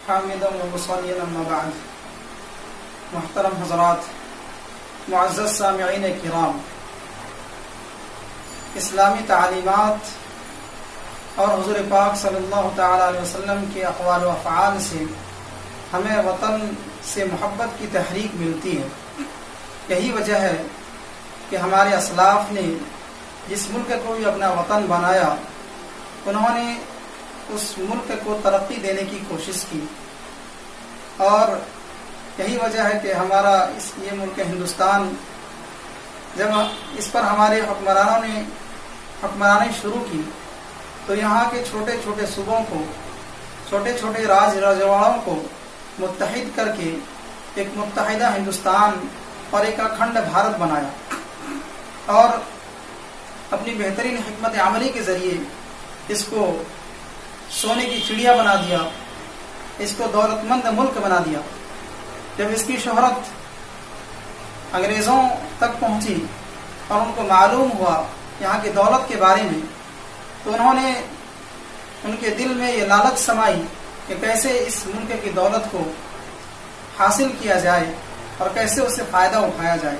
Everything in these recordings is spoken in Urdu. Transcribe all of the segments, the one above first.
حامدا و مصلیا اما بعد. محترم حضرات، معزز سامعین کرام، اسلامی تعلیمات اور حضور پاک صلی اللہ تعالی علیہ وسلم کے اقوال و افعال سے ہمیں وطن سے محبت کی تحریک ملتی ہے. یہی وجہ ہے کہ ہمارے اسلاف نے جس ملک کو بھی اپنا وطن بنایا، انہوں نے اس ملک کو ترقی دینے کی کوشش کی، اور یہی وجہ ہے کہ ہمارا یہ ملک ہندوستان جب اس پر ہمارے حکمرانوں نے حکمرانی شروع کی تو یہاں کے چھوٹے چھوٹے صوبوں کو، چھوٹے چھوٹے رجواڑوں کو متحد کر کے ایک متحدہ ہندوستان اور ایک اکھنڈ بھارت بنایا، اور اپنی بہترین حکمت عملی کے ذریعے اس کو سونے کی چڑیا بنا دیا، اس کو دولت مند ملک بنا دیا. جب اس کی شہرت انگریزوں تک پہنچی اور ان کو معلوم ہوا یہاں کی دولت کے بارے میں، تو انہوں نے ان کے دل میں یہ لالچ سمائی کہ کیسے اس ملک کی دولت کو حاصل کیا جائے اور کیسے اس سے فائدہ اٹھایا جائے.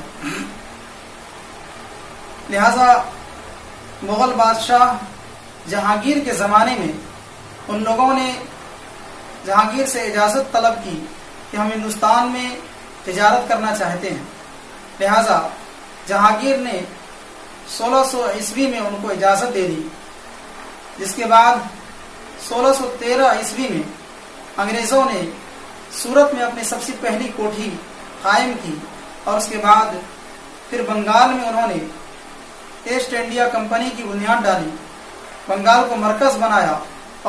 لہذا مغل بادشاہ جہانگیر کے زمانے میں ان لوگوں نے جہانگیر سے اجازت طلب کی کہ ہم ہندوستان میں تجارت کرنا چاہتے ہیں. لہذا جہانگیر نے 1600 عیسوی میں ان کو اجازت دے دی، جس کے بعد 1613 عیسوی میں انگریزوں نے سورت میں اپنی سب سے پہلی کوٹھی قائم کی، اور اس کے بعد پھر بنگال میں انہوں نے ایسٹ انڈیا کمپنی کی بنیاد ڈالی، بنگال کو مرکز بنایا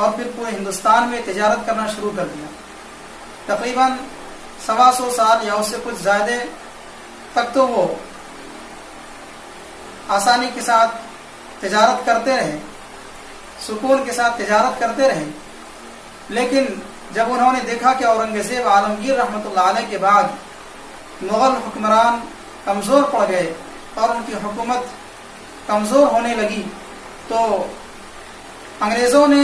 اور پھر پورے ہندوستان میں تجارت کرنا شروع کر دیا. تقریباً 125 سال یا اس سے کچھ زیادہ تک تو وہ آسانی کے ساتھ تجارت کرتے رہے، سکون کے ساتھ تجارت کرتے رہے. لیکن جب انہوں نے دیکھا کہ اورنگزیب عالمگیر رحمۃ اللہ علیہ کے بعد مغل حکمران کمزور پڑ گئے اور ان کی حکومت کمزور ہونے لگی، تو انگریزوں نے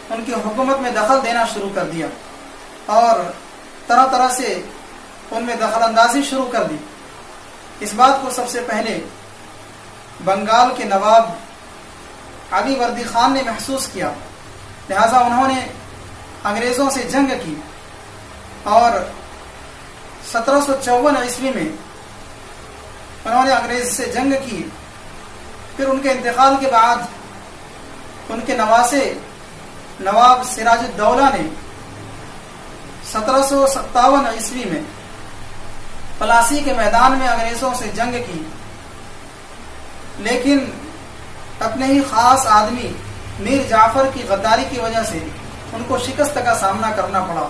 ان کی حکومت میں دخل دینا شروع کر دیا اور طرح طرح سے ان میں دخل اندازی شروع کر دی. اس بات کو سب سے پہلے بنگال کے نواب علی وردی خان نے محسوس کیا. لہذا انہوں نے انگریزوں سے جنگ کی، اور 1754 عیسوی میں انہوں نے انگریز سے جنگ کی. پھر ان کے انتقال کے بعد ان کے نواسے نواب سراج الدولہ نے 1757 عیسوی میں پلاسی کے میدان میں انگریزوں سے جنگ کی، لیکن اپنے ہی خاص آدمی میر جعفر کی غداری کی وجہ سے ان کو شکست کا سامنا کرنا پڑا.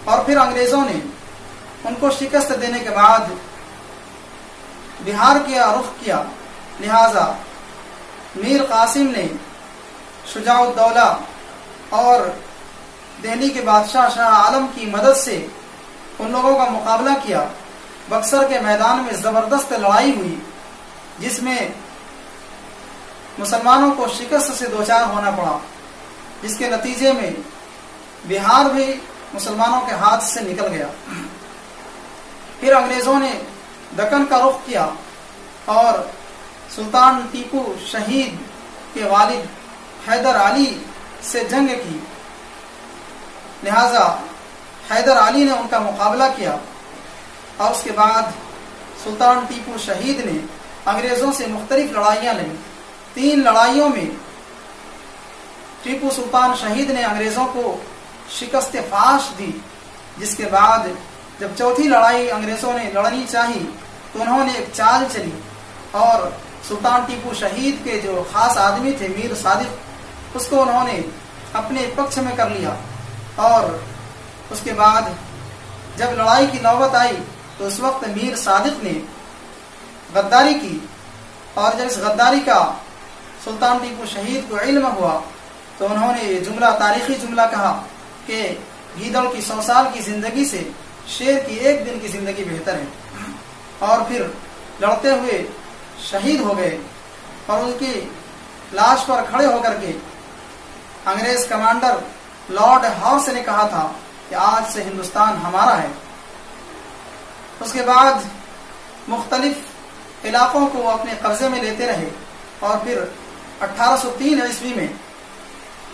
اور پھر انگریزوں نے ان کو شکست دینے کے بعد بہار کا رخ کیا. لہذا میر قاسم نے شجاع الدولہ اور دہلی کے بادشاہ شاہ عالم کی مدد سے ان لوگوں کا مقابلہ کیا. بکسر کے میدان میں زبردست لڑائی ہوئی، جس میں مسلمانوں کو شکست سے دوچار ہونا پڑا، جس کے نتیجے میں بہار بھی مسلمانوں کے ہاتھ سے نکل گیا. پھر انگریزوں نے دکن کا رخ کیا اور سلطان ٹیپو شہید کے والد حیدر علی سے جنگ کی. لہذا حیدر علی نے ان کا مقابلہ کیا، اور اس کے بعد سلطان ٹیپو شہید نے انگریزوں سے مختلف لڑائیاں لڑیں. 3 لڑائیوں میں ٹیپو سلطان شہید نے انگریزوں کو شکست فاش دی، جس کے بعد جب چوتھی لڑائی انگریزوں نے لڑنی چاہی تو انہوں نے ایک چال چلی، اور سلطان ٹیپو شہید کے جو خاص آدمی تھے میر صادق، اس کو انہوں نے اپنے پکش میں کر لیا. اور اس کے بعد جب لڑائی کی نوبت آئی تو اس وقت میر صادق نے غداری کی، اور جب اس غداری کا سلطان ٹیپو شہید کو علم ہوا تو انہوں نے یہ جملہ، تاریخی جملہ کہا کہ گیدڑ کی 100 سال کی زندگی سے شیر کی 1 دن کی زندگی بہتر ہے. اور پھر لڑتے ہوئے شہید ہو گئے، اور ان کی لاش پر کھڑے ہو کر کے انگریز کمانڈر لارڈ ہاؤس نے کہا تھا کہ آج سے ہندوستان ہمارا ہے۔ اس کے بعد مختلف علاقوں کو وہ اپنے قبضے میں لیتے رہے، اور پھر 1803 عیسوی میں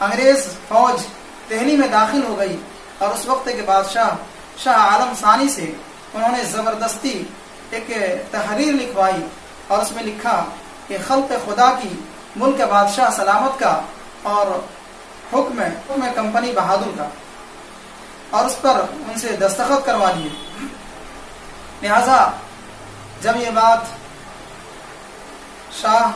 انگریز فوج دہلی میں داخل ہو گئی، اور اس وقت کے بادشاہ شاہ عالم ثانی سے انہوں نے زبردستی ایک تحریر لکھوائی، اور اس میں لکھا کہ خلق خدا کی، ملک بادشاہ سلامت کا، اور حکم کمپنی بہادر کا، اور اس پر ان سے دستخط کروا لیے۔ لہذا جب یہ بات شاہ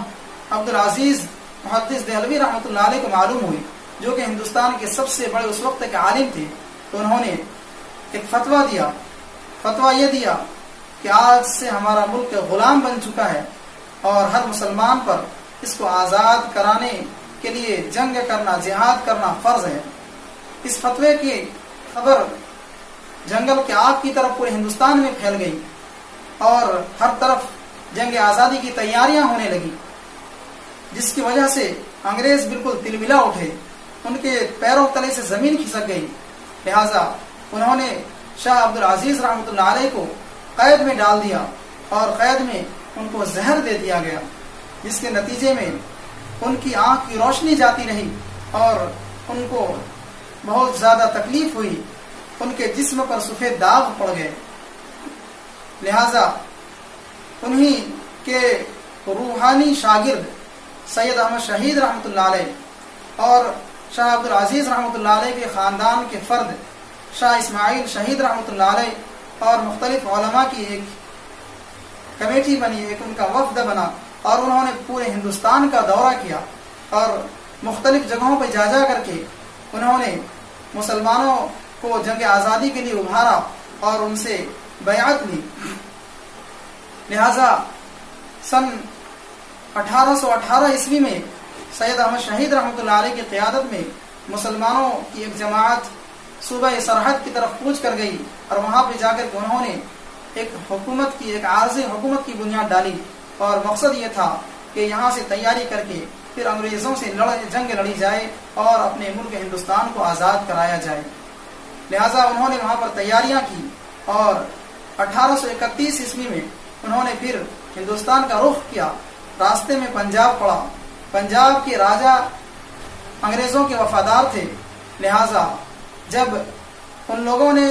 عبدالعزیز محدث دہلوی رحمۃ اللہ علیہ کو معلوم ہوئی، جو کہ ہندوستان کے سب سے بڑے اس وقت کے عالم تھے، تو انہوں نے ایک فتویٰ یہ دیا کہ آج سے ہمارا ملک غلام بن چکا ہے، اور ہر مسلمان پر اس کو آزاد کرانے کے لیے جنگ کرنا، جہاد کرنا فرض ہے۔ اس فتوے کی خبر جنگل کے آگ کی طرف پورے ہندوستان میں پھیل گئی، اور ہر طرف جنگ آزادی کی تیاریاں ہونے لگی، جس کی وجہ سے انگریز بالکل تلملا اٹھے، ان کے پیروں تلے سے زمین کھسک گئی۔ لہذا انہوں نے شاہ عبدالعزیز رحمۃ اللہ علیہ کو قید میں ڈال دیا، اور قید میں ان کو زہر دے دیا گیا، جس کے نتیجے میں ان کی آنکھ کی روشنی جاتی رہی، اور ان کو بہت زیادہ تکلیف ہوئی، ان کے جسم پر سفید داغ پڑ گئے۔ لہذا انہی کے روحانی شاگرد سید احمد شہید رحمۃ اللہ علیہ اور شاہ عبدالعزیز رحمۃ اللہ علیہ کے خاندان کے فرد شاہ اسماعیل شہید رحمۃ اللہ علیہ اور مختلف علماء کی ایک کمیٹی بنی، ایک ان کا وفد بنا، اور انہوں نے پورے ہندوستان کا دورہ کیا، اور مختلف جگہوں پہ جا کر کے انہوں نے مسلمانوں کو جنگ آزادی کے لیے ابھارا اور ان سے بیعت لی۔ لہذا سن 1818 عیسوی میں سید احمد شہید رحمۃ اللہ علیہ کی قیادت میں مسلمانوں کی ایک جماعت صوبہ سرحد کی طرف کوچ کر گئی، اور وہاں پہ جا کر کے انہوں نے ایک عارضی حکومت کی بنیاد ڈالی، اور مقصد یہ تھا کہ یہاں سے تیاری کر کے پھر انگریزوں سے جنگ لڑی جائے اور اپنے ملک ہندوستان کو آزاد کرایا جائے۔ لہذا انہوں نے وہاں پر تیاریاں کی، اور 1831 عیسوی میں انہوں نے پھر ہندوستان کا رخ کیا۔ راستے میں پنجاب پڑا، پنجاب کے راجا انگریزوں کے وفادار تھے، لہذا جب ان لوگوں نے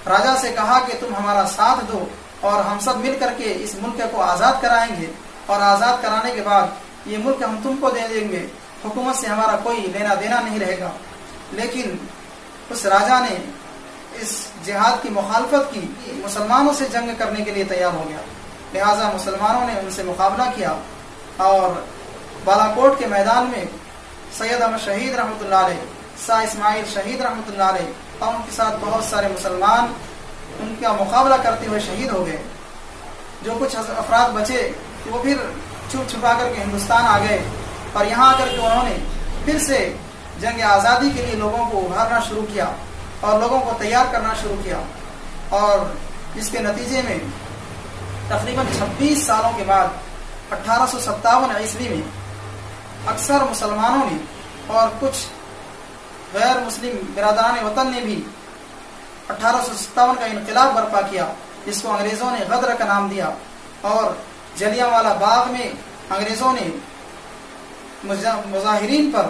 راجا سے کہا کہ تم ہمارا ساتھ دو اور ہم سب مل کر کے اس ملک کو آزاد کرائیں گے، اور آزاد کرانے کے بعد یہ ملک ہم تم کو دے دیں گے، حکومت سے ہمارا کوئی لینا دینا نہیں رہے گا، لیکن اس راجا نے اس جہاد کی مخالفت کی، مسلمانوں سے جنگ کرنے کے لیے تیار ہو گیا۔ لہذا مسلمانوں نے ان سے مقابلہ کیا، اور بالا کوٹ کے میدان میں سید احمد شہید رحمۃ اللہ علیہ، شاہ اسماعیل شہید رحمۃ اللہ علیہ اور ان کے ساتھ بہت سارے مسلمان ان کا مقابلہ کرتے ہوئے شہید ہو گئے۔ جو کچھ افراد بچے وہ پھر چھپ چھپا کر کے ہندوستان آ گئے، اور یہاں آ کر کے انہوں نے پھر سے جنگ آزادی کے لیے لوگوں کو ابھارنا شروع کیا اور لوگوں کو تیار کرنا شروع کیا، اور اس کے نتیجے میں تقریباً 26 سالوں کے بعد 1857 عیسوی میں اکثر مسلمانوں نے اور کچھ غیر مسلم برادران وطن نے بھی 1857 کا انقلاب برپا کیا، جس کو انگریزوں نے غدر کا نام دیا، اور جلیانوالہ باغ میں انگریزوں نے مظاہرین پر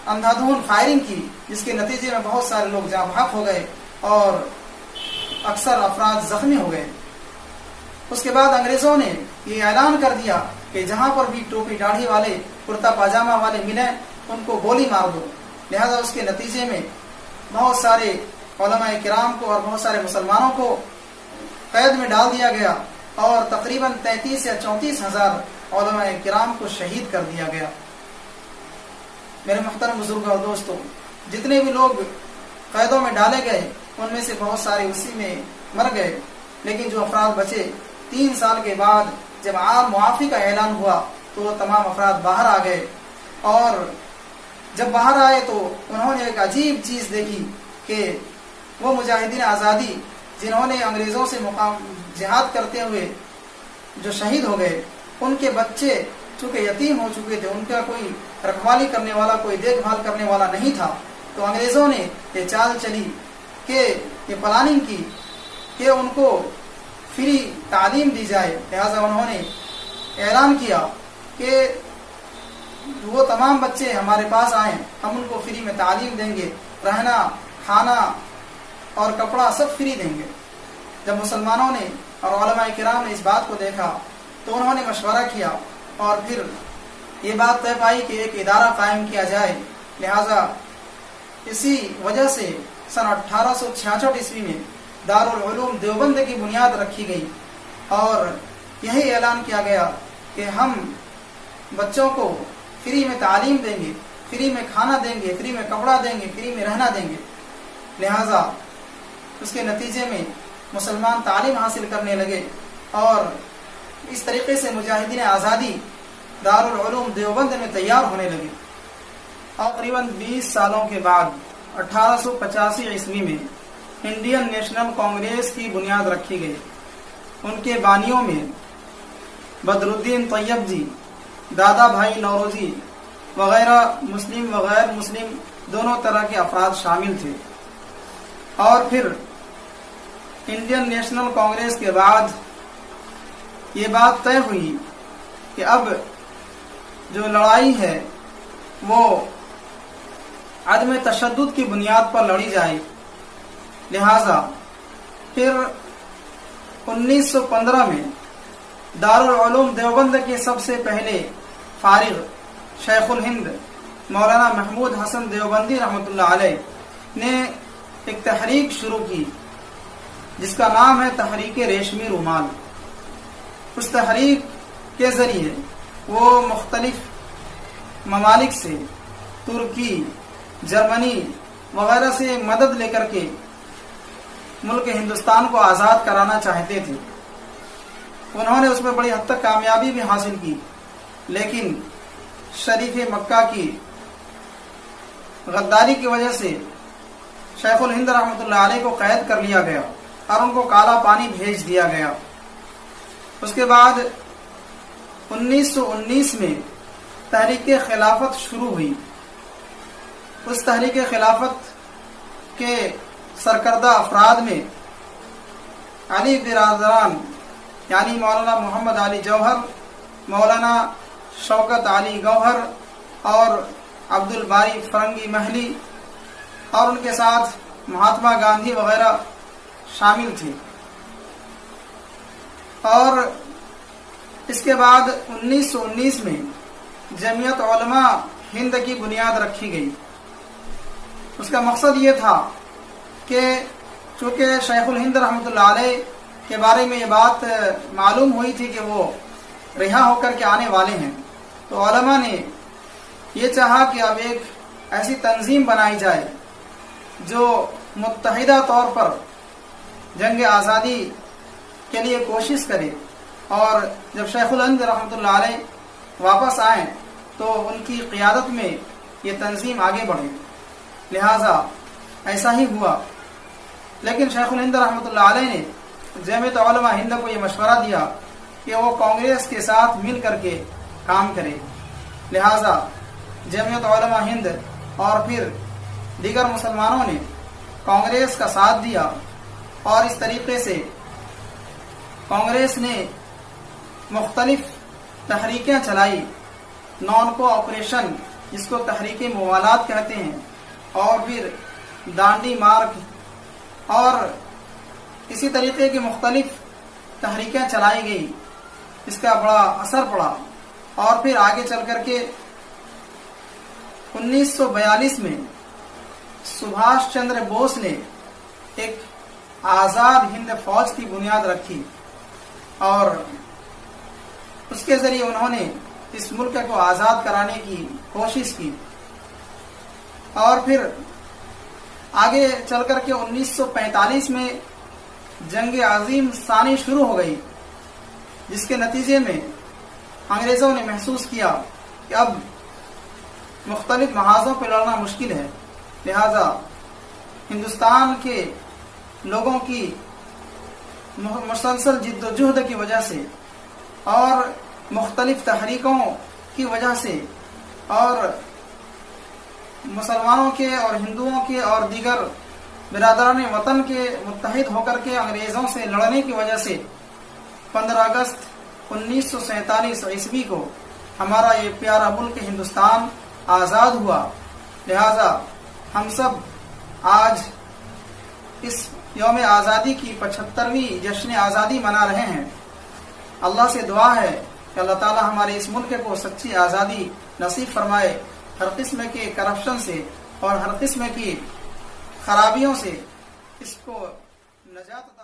اندھا دھند فائرنگ کی، جس کے نتیجے میں بہت سارے لوگ جاں بحق ہو گئے اور اکثر افراد زخمی ہو گئے۔ اس کے بعد انگریزوں نے یہ اعلان کر دیا کہ جہاں پر بھی ٹوپی داڑھی والے، کرتا پاجامہ والے ملیں ان کو گولی مار دو۔ لہذا اس کے نتیجے میں بہت سارے علماء کرام کو اور بہت سارے مسلمانوں کو قید میں ڈال دیا گیا، اور تقریباً 33 یا 34 ہزار علماء کرام کو شہید کر دیا گیا۔ میرے محترم بزرگ اور دوستو، جتنے بھی لوگ قیدوں میں ڈالے گئے ان میں سے بہت سارے اسی میں مر گئے، لیکن جو افراد بچے 3 سال کے بعد جب عام معافی کا اعلان ہوا تو وہ تمام افراد باہر آ گئے، اور جب باہر آئے تو انہوں نے ایک عجیب چیز دیکھی کہ وہ مجاہدین آزادی جنہوں نے انگریزوں سے جہاد کرتے ہوئے جو شہید ہو گئے، ان کے بچے چونکہ یتیم ہو چکے تھے، ان کا کوئی رکھوالی کرنے والا، کوئی دیکھ بھال کرنے والا نہیں تھا، تو انگریزوں نے یہ چال چلی کہ یہ پلاننگ کی کہ ان کو فری تعلیم دی جائے۔ لہٰذا انہوں نے اعلان کیا کہ وہ تمام بچے ہمارے پاس آئیں، ہم ان کو فری میں تعلیم دیں گے، رہنا، کھانا اور کپڑا سب فری دیں گے۔ جب مسلمانوں نے اور علماء کرام نے اس بات کو دیکھا تو انہوں نے مشورہ کیا اور پھر یہ بات طے پائی کہ ایک ادارہ قائم کیا جائے۔ لہٰذا اسی وجہ سے سن 1866 عیسوی میں دارالعلوم دیوبند کی بنیاد رکھی گئی اور یہی اعلان کیا گیا کہ ہم بچوں کو فری میں تعلیم دیں گے، فری میں کھانا دیں گے، فری میں کپڑا دیں گے، فری میں رہنا دیں گے۔ لہٰذا اس کے نتیجے میں مسلمان تعلیم حاصل کرنے لگے اور اس طریقے سے مجاہدین آزادی دارالعلوم دیوبند میں تیار ہونے لگے۔ تقریباً 20 سالوں کے بعد 1885 عیسوی میں انڈین نیشنل کانگریس کی بنیاد رکھی گئی۔ ان کے بانیوں میں بدر الدین طیب جی، دادا بھائی نوروزی وغیرہ مسلم و غیر مسلم دونوں طرح کے افراد شامل تھے۔ اور پھر انڈین نیشنل کانگریس کے بعد یہ بات طے ہوئی کہ اب جو لڑائی ہے وہ عدم تشدد کی بنیاد پر لڑی جائے۔ لہذا پھر 1915 میں دارالعلوم دیوبند کے سب سے پہلے فارغ شیخ الہند مولانا محمود حسن دیوبندی رحمۃ اللہ علیہ نے ایک تحریک شروع کی جس کا نام ہے تحریک ریشمی رومال۔ اس تحریک کے ذریعے وہ مختلف ممالک سے، ترکی، جرمنی وغیرہ سے مدد لے کر کے ملک ہندوستان کو آزاد کرانا چاہتے تھے۔ انہوں نے اس میں بڑی حد تک کامیابی بھی حاصل کی، لیکن شریف مکہ کی غداری کی وجہ سے شیخ الہند رحمۃ اللہ علیہ کو قید کر لیا گیا اور ان کو کالا پانی بھیج دیا گیا۔ اس کے بعد 1919 میں تحریک خلافت شروع ہوئی۔ اس تحریک خلافت کے سرکردہ افراد میں علی برادران یعنی مولانا محمد علی جوہر، مولانا شوکت علی گوہر اور عبد الباری فرنگی محلی اور ان کے ساتھ مہاتما گاندھی وغیرہ شامل تھے۔ اور اس کے بعد 1919 میں جمعیت علماء ہند کی بنیاد رکھی گئی۔ اس کا مقصد یہ تھا کہ چونکہ شیخ الہند رحمۃ اللہ علیہ کے بارے میں یہ بات معلوم ہوئی تھی کہ وہ رہا ہو کر کے آنے والے ہیں، تو علماء نے یہ چاہا کہ اب ایک ایسی تنظیم بنائی جائے جو متحدہ طور پر جنگ آزادی کے لیے کوشش کرے، اور جب شیخ الہند رحمۃ اللہ علیہ واپس آئیں تو ان کی قیادت میں یہ تنظیم آگے بڑھے۔ لہٰذا ایسا ہی ہوا، لیکن شیخ الہند رحمۃ اللہ علیہ نے جمعیت علماء ہند کو یہ مشورہ دیا کہ وہ کانگریس کے ساتھ مل کر کے کام کرے۔ لہٰذا جمعیت علماء ہند اور پھر دیگر مسلمانوں نے کانگریس کا ساتھ دیا، اور اس طریقے سے کانگریس نے مختلف تحریکیں چلائی، نان کو آپریشن جس کو تحریک موالات کہتے ہیں، اور پھر ڈانڈی مارگ اور اسی طریقے کی مختلف تحریکیں چلائی گئی۔ اس کا بڑا اثر پڑا، اور پھر آگے چل کر کے 1942 میں سبھاش چندر بوس نے ایک آزاد ہند فوج کی بنیاد رکھی، اور اس کے ذریعے انہوں نے اس ملک کو آزاد کرانے کی کوشش کی۔ اور پھر آگے چل کر کے 1945 میں جنگ عظیم ثانی شروع ہو گئی، جس کے نتیجے میں انگریزوں نے محسوس کیا کہ اب مختلف محاذوں پہ لڑنا مشکل ہے۔ لہذا ہندوستان کے لوگوں کی مسلسل جد و جہد کی وجہ سے اور مختلف تحریکوں کی وجہ سے اور مسلمانوں کے اور ہندوؤں کے اور دیگر برادران وطن کے متحد ہو کر کے انگریزوں سے لڑنے کی وجہ سے 15 اگست 1947 عیسوی کو ہمارا یہ پیارا ملک ہندوستان آزاد ہوا. لہذا ہم سب آج اس یوم آزادی کی 75ویں جشن آزادی منا رہے ہیں. اللہ سے دعا ہے کہ اللہ تعالی ہمارے اس ملک کو سچی آزادی نصیب فرمائے، ہر قسم کے کرپشن سے اور ہر قسم کی خرابیوں سے اس کو نجات